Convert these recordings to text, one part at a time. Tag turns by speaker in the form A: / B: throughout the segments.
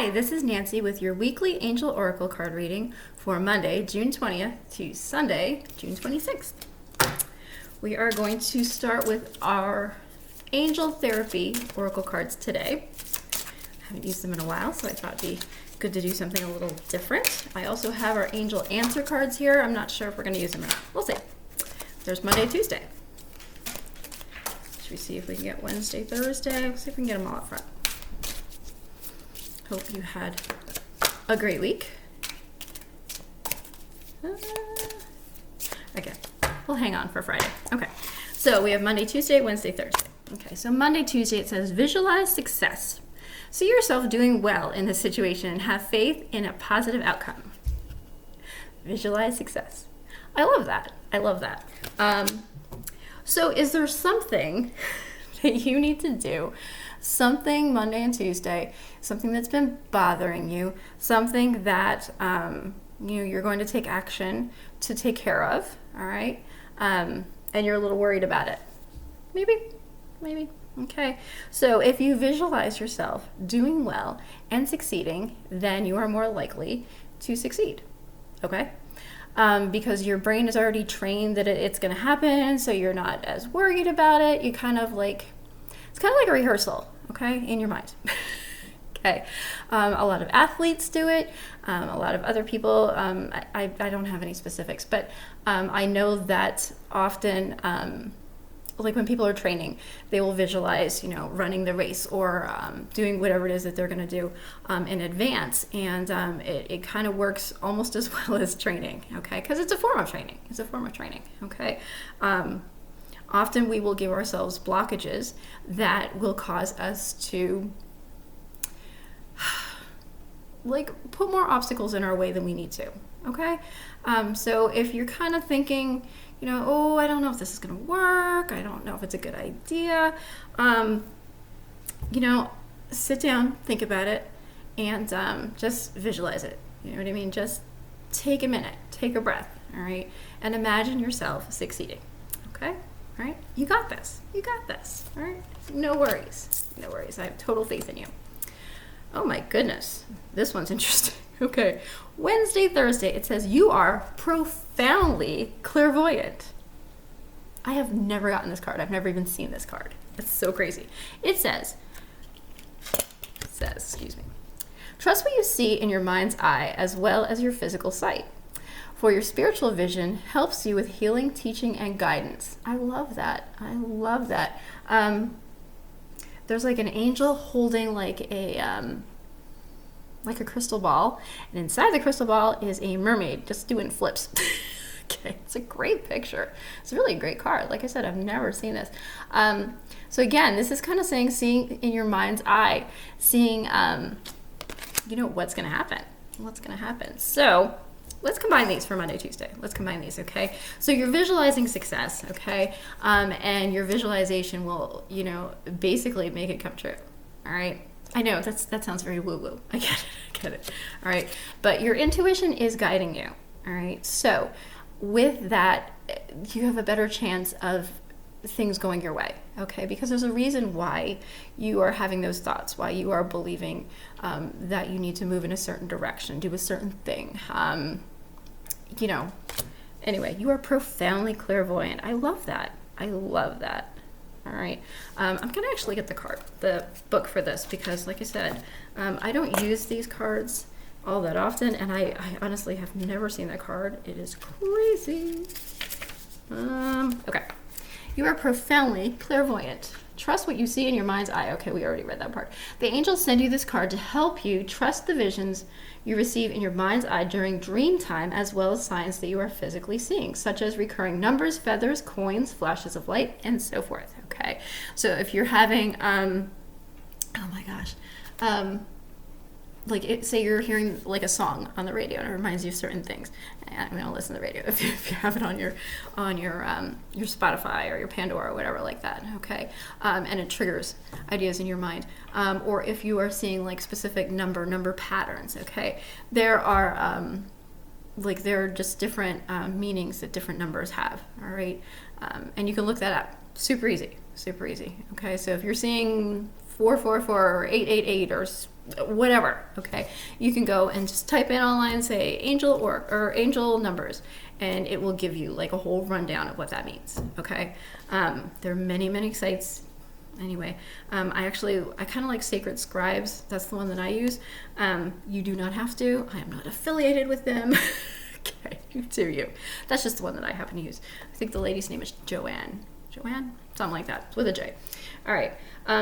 A: Hi, this is Nancy with your weekly Angel Oracle card reading for Monday, June 20th to Sunday, June 26th. We are going to start with our Angel Therapy Oracle cards today. I haven't used them in a while, so I thought it'd be good to do something a little different. I also have our Angel Answer cards here. I'm not sure if we're going to use them or not. We'll see. There's Monday, Tuesday. Should we see if we can get Wednesday, Thursday? We'll see if we can get them all up front. Hope you had a great week. Okay, we'll hang on for Friday. Okay, so we have Monday, Tuesday, Wednesday, Thursday. Okay, so Monday, Tuesday, it says visualize success. See yourself doing well in this situation and have faith in a positive outcome. Visualize success. I love that. I love that. So is there something that you need to do, something Monday and Tuesday, something that's been bothering you, something that you're going to take action to take care of, all right? And you're a little worried about it. Maybe. Okay. So if you visualize yourself doing well and succeeding, then you are more likely to succeed. Okay? Because your brain is already trained that it's going to happen, so you're not as worried about it. It's kind of like a rehearsal, okay, in your mind. Okay. A lot of athletes do it. A lot of other people, I don't have any specifics, but I know that often, like when people are training, they will visualize, running the race or doing whatever it is that they're going to do in advance. And it kind of works almost as well as training, okay? Because it's a form of training. Okay? Often we will give ourselves blockages that will cause us to put more obstacles in our way than we need to, okay? So if you're kind of thinking, I don't know if this is going to work. I don't know if it's a good idea. Sit down, think about it, and just visualize it. You know what I mean? Just take a minute, take a breath, all right? And imagine yourself succeeding, okay? All right? You got this, all right? No worries. I have total faith in you. Oh my goodness, this one's interesting. Okay, Wednesday, Thursday, it says you are profoundly clairvoyant. I have never gotten this card. I've never even seen this card. It's so crazy. It says, trust what you see in your mind's eye as well as your physical sight. For your spiritual vision helps you with healing, teaching, and guidance. I love that. There's like an angel holding like a crystal ball, and inside the crystal ball is a mermaid just doing flips. Okay, it's a great picture. It's really a great card. Like I said, I've never seen this. So again, this is kind of saying seeing in your mind's eye, seeing what's going to happen. So let's combine these for Monday, Tuesday. Okay? So you're visualizing success, okay? And your visualization will, basically make it come true, all right? I know, that sounds very woo-woo. I get it. All right? But your intuition is guiding you, all right? So with that, you have a better chance of things going your way, okay? Because there's a reason why you are having those thoughts, why you are believing that you need to move in a certain direction, do a certain thing. Anyway, you are profoundly clairvoyant. I love that. All right. I'm going to actually get the book for this because, like I said, I don't use these cards all that often, and I honestly have never seen that card. It is crazy. Okay. You are profoundly clairvoyant. Trust what you see in your mind's eye. Okay, we already read that part. The angels send you this card to help you trust the visions you receive in your mind's eye during dream time, as well as signs that you are physically seeing, such as recurring numbers, feathers, coins, flashes of light, and so forth. Okay, so if you're having, say you're hearing like a song on the radio and it reminds you of certain things. I don't listen to the radio. If you have it on your Spotify or your Pandora or whatever like that, okay, and it triggers ideas in your mind, or if you are seeing like specific number patterns, okay, there are there are just different meanings that different numbers have. All right, and you can look that up. Super easy. Okay, so if you're seeing 444 or 888 or whatever, okay? You can go and just type in online, say angel or angel numbers, and it will give you like a whole rundown of what that means, okay? There are many, many sites. Anyway, I kind of like Sacred Scribes. That's the one that I use. You do not have to. I am not affiliated with them. Okay, you do you. That's just the one that I happen to use. I think the lady's name is Joanne. Joanne? Something like that, with a J. All right.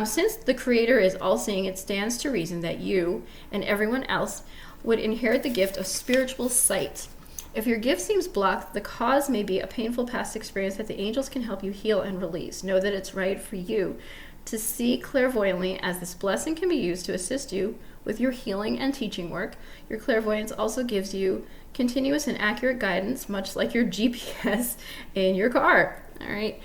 A: Since the Creator is all-seeing, it stands to reason that you and everyone else would inherit the gift of spiritual sight. If your gift seems blocked, the cause may be a painful past experience that the angels can help you heal and release. Know that it's right for you to see clairvoyantly, as this blessing can be used to assist you with your healing and teaching work. Your clairvoyance also gives you continuous and accurate guidance, much like your GPS in your car. All right.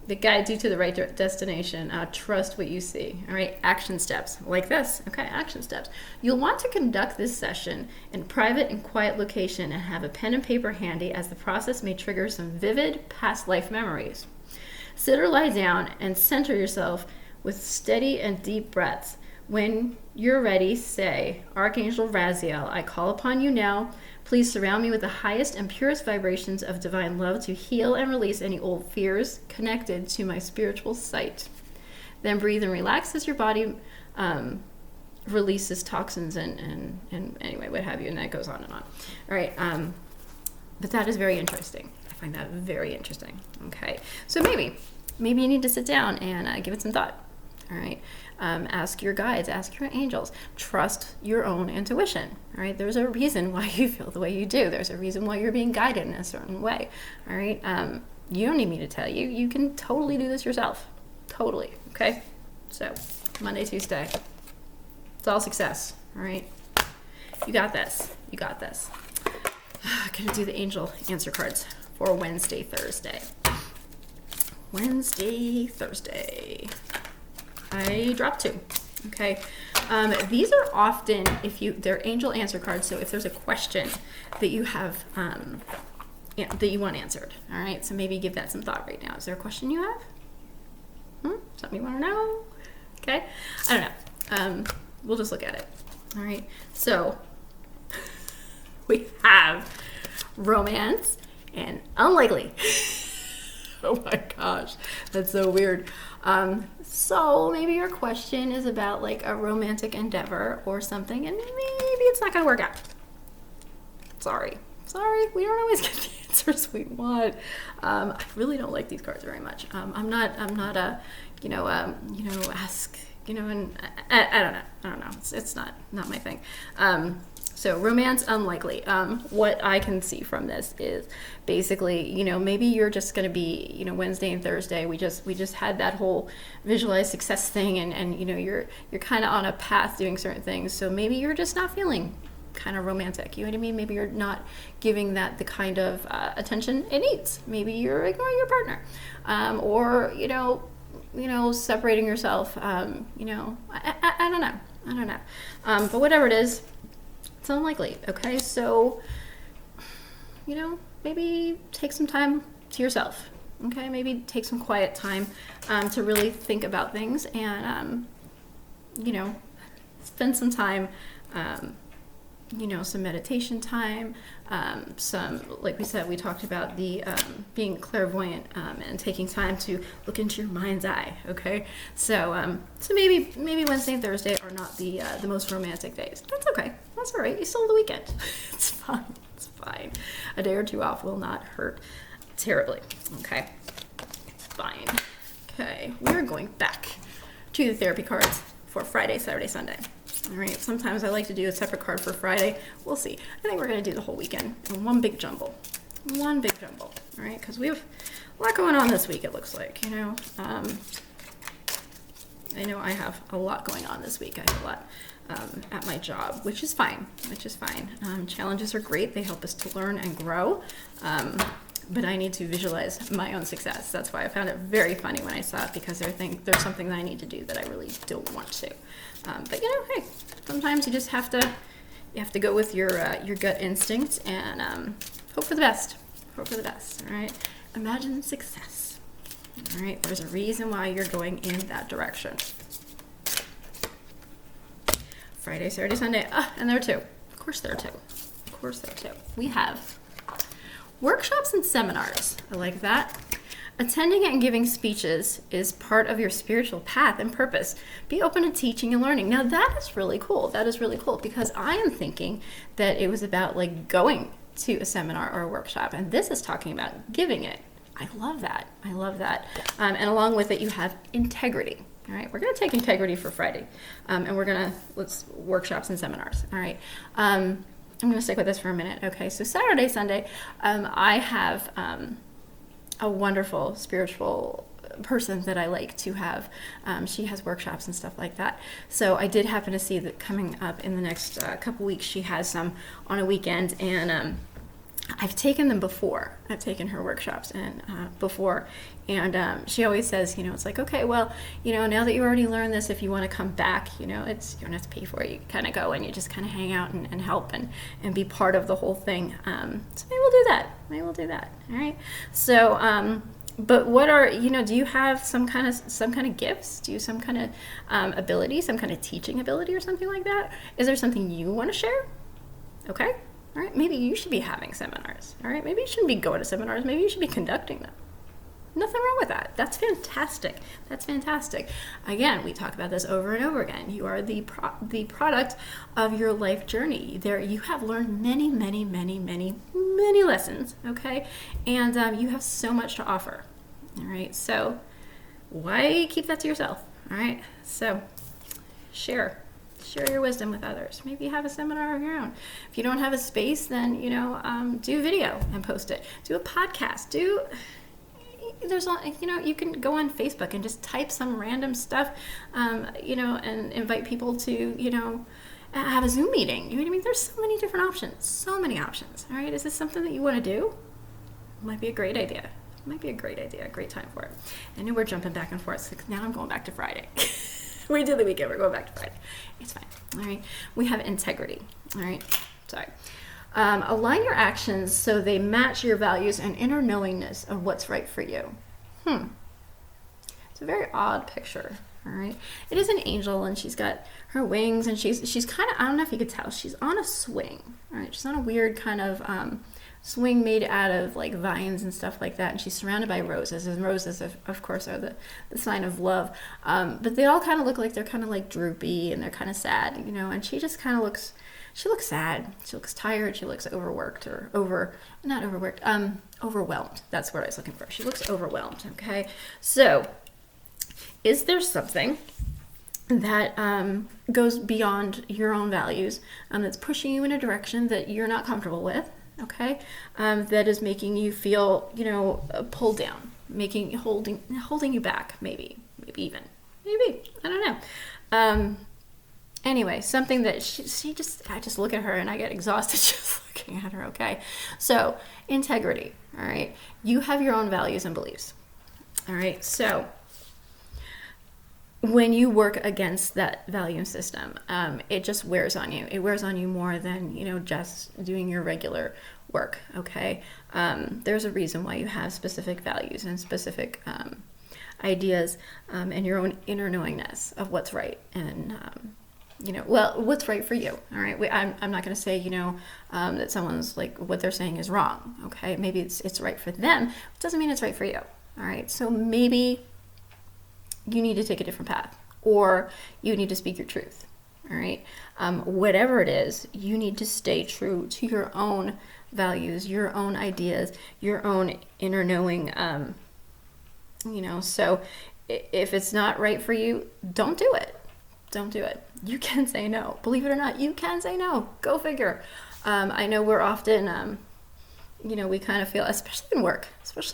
A: That guides you to the right destination. Trust what you see. All right. Action steps like this. Okay. Action steps. You'll want to conduct this session in private and quiet location and have a pen and paper handy, as the process may trigger some vivid past life memories. Sit or lie down and center yourself with steady and deep breaths. When you're ready, say, Archangel Raziel, I call upon you now. Please surround me with the highest and purest vibrations of divine love to heal and release any old fears connected to my spiritual sight. Then breathe and relax as your body releases toxins and anyway, what have you, and that goes on and on. All right, but that is very interesting. I find that very interesting. Okay, so maybe you need to sit down and give it some thought. All right. Ask your guides, ask your angels, trust your own intuition. All right. There's a reason why you feel the way you do. There's a reason why you're being guided in a certain way. All right. You don't need me to tell you. You can totally do this yourself. Totally. Okay. So Monday, Tuesday, it's all success. All right. You got this. You got this. I'm gonna do the angel answer cards for Wednesday, Thursday. Wednesday, Thursday. I dropped 2. Okay. These are often, they're angel answer cards. So if there's a question that you have, that you want answered. All right. So maybe give that some thought right now. Is there a question you have? Something you want to know? Okay. I don't know. We'll just look at it. All right. So we have romance and unlikely. Oh my gosh. That's so weird. So maybe your question is about like a romantic endeavor or something, and maybe it's not going to work out. Sorry, we don't always get the answers we want. I really don't like these cards very much. I'm not a, ask, and I don't know. It's not my thing. So romance unlikely. What I can see from this is basically, maybe you're just going to be, Wednesday and Thursday. We just had that whole visualize success thing, and you're kind of on a path doing certain things. So maybe you're just not feeling kind of romantic. You know what I mean? Maybe you're not giving that the kind of attention it needs. Maybe you're ignoring your partner, or separating yourself. I don't know. But whatever it is. It's unlikely, okay? So, maybe take some time to yourself, okay? Maybe take some quiet time to really think about things and, spend some time, some meditation time, some, like we said, we talked about the being clairvoyant and taking time to look into your mind's eye, okay? So maybe Wednesday and Thursday are not the most romantic days. That's okay. That's all right. You still have the weekend. It's fine. It's fine. A day or 2 off will not hurt terribly. Okay. Fine. Okay. We're going back to the therapy cards for Friday, Saturday, Sunday. All right. Sometimes I like to do a separate card for Friday. We'll see. I think we're going to do the whole weekend in one big jumble. All right. Because we have a lot going on this week, it looks like, I know I have a lot going on this week. I have a lot at my job, which is fine. Challenges are great. They help us to learn and grow. But I need to visualize my own success. That's why I found it very funny when I saw it, because there's something that I need to do that I really don't want to. But hey, sometimes you just have to go with your gut instinct and hope for the best. All right. Imagine success. All right. There's a reason why you're going in that direction. Friday, Saturday, Sunday. And there are two. Of course there are two. Of course there are two. We have workshops and seminars. I like that. Attending and giving speeches is part of your spiritual path and purpose. Be open to teaching and learning. Now that is really cool. That is really cool because I am thinking that it was about like going to a seminar or a workshop, and this is talking about giving it. I love that. I love that. And along with it, you have integrity. All right, we're going to take integrity for Friday, and let's workshops and seminars. All right. I'm going to stick with this for a minute. Okay, so Saturday, Sunday, I have a wonderful spiritual person that I like to have. She has workshops and stuff like that. So I did happen to see that coming up in the next couple weeks, she has some on a weekend, and I've taken them before. I've taken her workshops and before, and she always says, it's like, okay, well, now that you already learned this, if you want to come back, you don't have to pay for it. You kind of go and you just kind of hang out and help and be part of the whole thing. So maybe we'll do that. All right. So, but what are, do you have some kind of gifts? Do you have some kind of ability, some kind of teaching ability or something like that? Is there something you want to share? Okay. All right, maybe you should be having seminars. All right, maybe you shouldn't be going to seminars. Maybe you should be conducting them. Nothing wrong with that. That's fantastic. That's fantastic. Again, we talk about this over and over again. You are the product of your life journey. You have learned many, many, many, many, many lessons, okay? And you have so much to offer, all right? So why keep that to yourself, all right? So share your wisdom with others. Maybe have a seminar of your own. If you don't have a space, then do video and post it. Do a podcast. You can go on Facebook and just type some random stuff, and invite people to have a Zoom meeting. You know what I mean? There's so many different options. So many options. All right. Is this something that you want to do? Might be a great idea. A great time for it. I know we're jumping back and forth. So now I'm going back to Friday. We did the weekend. We're going back to Friday. It's fine. All right. We have integrity. All right. Sorry. Align your actions so they match your values and inner knowingness of what's right for you. It's a very odd picture. All right. It is an angel, and she's got her wings, and she's kind of, I don't know if you could tell, she's on a swing. All right. She's on a weird kind of swing made out of like vines and stuff like that, and she's surrounded by roses, and roses of course are the sign of love, but they all kind of look like they're kind of like droopy and they're kind of sad, and she just kind of looks sad. She looks tired. She looks overworked or overwhelmed. That's what I was looking for. She looks overwhelmed. Okay, so is there something that goes beyond your own values, that's pushing you in a direction that you're not comfortable with? Okay, that is making you feel, pulled down, holding you back, maybe even, I don't know. Anyway, something that I just look at her and I get exhausted just looking at her. Okay, so integrity. All right, you have your own values and beliefs. All right, so when you work against that value system, it just wears on you. It wears on you more than, just doing your regular work, okay? There's a reason why you have specific values and specific ideas, and your own inner knowingness of what's right and, what's right for you, all right? I'm not going to say, that someone's like, what they're saying is wrong, okay? Maybe it's right for them. It doesn't mean it's right for you, all right? So maybe you need to take a different path, or you need to speak your truth. All right. Whatever it is, you need to stay true to your own values, your own ideas, your own inner knowing. So if it's not right for you, don't do it. Don't do it. You can say no. Believe it or not, you can say no. Go figure. I know we're often, we kind of feel, especially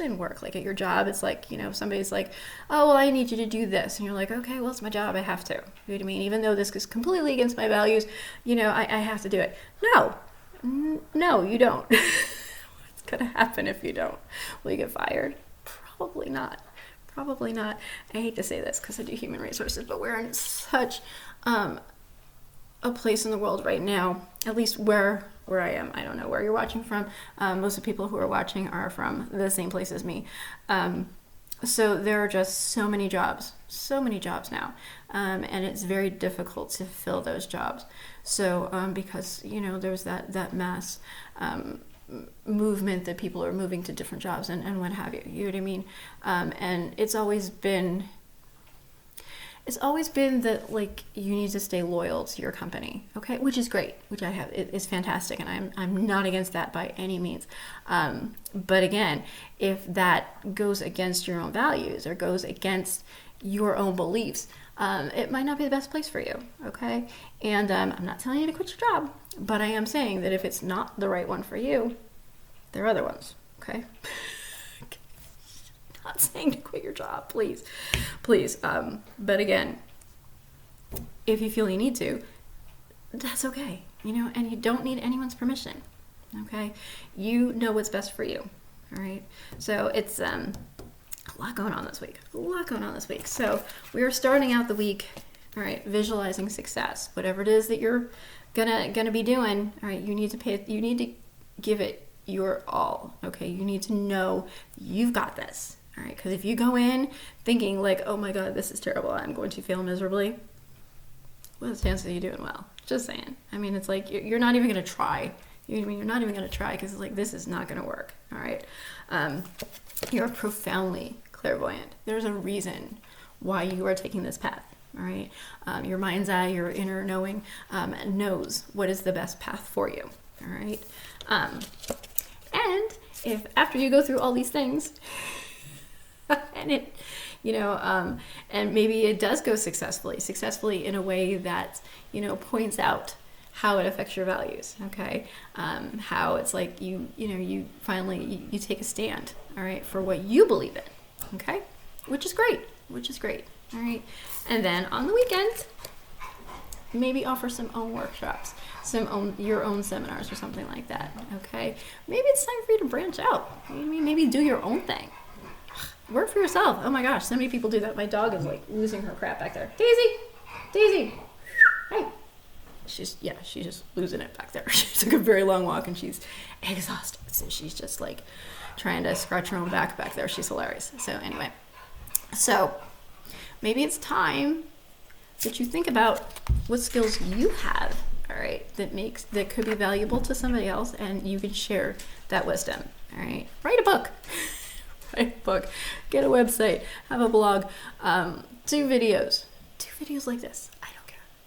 A: in work, like at your job, it's like, somebody's like, oh, well, I need you to do this. And you're like, okay, well, it's my job. I have to. You know what I mean? Even though this is completely against my values, I have to do it. No, you don't. What's going to happen if you don't? Will you get fired? Probably not. I hate to say this because I do human resources, but we're in such a place in the world right now, at least where I am. I don't know where you're watching from. Most of the people who are watching are from the same place as me. So there are just so many jobs now, and it's very difficult to fill those jobs. So because there's that mass movement that people are moving to different jobs and what have you. You know what I mean? And it's always been that like you need to stay loyal to your company, okay? Which is great, which is fantastic, and I'm not against that by any means. But again, if that goes against your own values or goes against your own beliefs, it might not be the best place for you, okay? And I'm not telling you to quit your job, but I am saying that if it's not the right one for you, there are other ones, okay? Not saying to quit your job, please. But again, if you feel you need to, that's okay, and you don't need anyone's permission, okay? You know what's best for you, all right? So it's a lot going on this week. So we are starting out the week, all right, visualizing success. Whatever it is that you're gonna be doing, all right, you need to give it your all, okay? You need to know you've got this. All right, because if you go in thinking like, oh my God, this is terrible, I'm going to fail miserably, what are the chances of you doing well? Just saying. I mean, it's like you're not even going to try. You know what I mean? You're not even going to try because it's like, this is not going to work. All right. You're profoundly clairvoyant. There's a reason why you are taking this path. All right. Your mind's eye, your inner knowing knows what is the best path for you. All right. And if after you go through all these things, and it, and maybe it does go successfully in a way that, points out how it affects your values. Okay. How it's like you finally, you take a stand, all right, for what you believe in. Okay. Which is great. All right. And then on the weekend, maybe offer some own workshops, your own seminars or something like that. Okay. Maybe it's time for you to branch out. Maybe do your own thing. Work for yourself. Oh my gosh, so many people do that. My dog is like losing her crap back there. Daisy, hey. She's just losing it back there. She took a very long walk and she's exhausted. So she's just like trying to scratch her own back there. She's hilarious. So anyway, maybe it's time that you think about what skills you have, all right, that could be valuable to somebody else, and you can share that wisdom. All right, write a book. Get a website, have a blog, do videos like this. I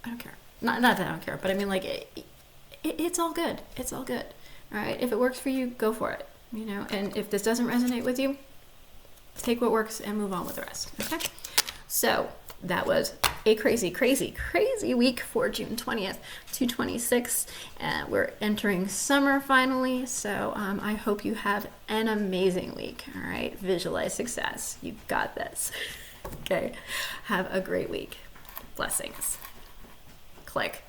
A: don't care. Not that I don't care, but I mean, like, it's all good. All right. If it works for you, go for it. And if this doesn't resonate with you, take what works and move on with the rest. Okay. So that was a crazy week for June 20th to 26th. We're entering summer finally, so I hope you have an amazing week. All right, visualize success. You got this. Okay, have a great week. Blessings. Click.